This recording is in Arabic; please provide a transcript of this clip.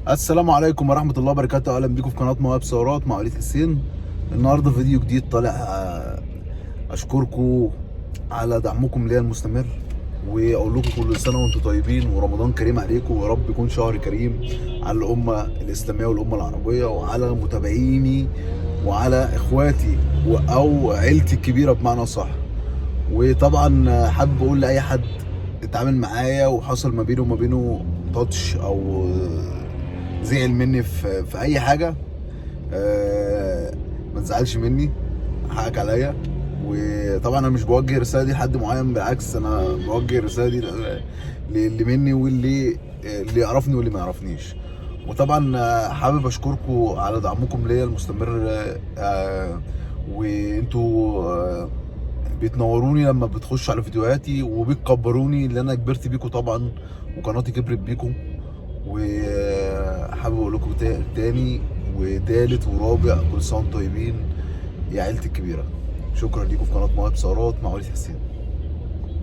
السلام عليكم ورحمة الله وبركاته. أهلا بيكم في قناة مواهب ثورات مع وليد حسين. النهاردة فيديو جديد طالع. أشكركم على دعمكم ليا المستمر، وأقول لكم كل سنة وأنتم طيبين ورمضان كريم عليكم، ويا رب يكون شهر كريم على الأمة الإسلامية والأمة العربية وعلى متابعيني وعلى إخواتي أو عيلتي الكبيرة بمعنى صح. وطبعا حابب أقول لأي حد اتعامل معايا وحصل ما بينه وما بينه تاتش او زعل مني في اي حاجه، ما تزعلش مني، حقك عليا. وطبعا انا مش بوجه الرساله دي لحد معين، بالعكس انا بوجه الرساله دي اللي مني اللي يعرفني واللي ما يعرفنيش. وطبعا حابب اشكركم على دعمكم ليا المستمر. وانتوا بتنوروني لما بتخشوا على فيديوهاتي، وبتكبروني اللي انا كبرت بيكم طبعا، وقناتي كبرت بيكم. وحابب اقول لكم تاني وتالت ورابع كل سنه وانتم طيبين يا عيلتي الكبيره. شكرا ليكم في قناه مواهب ثورات مع وليد حسين.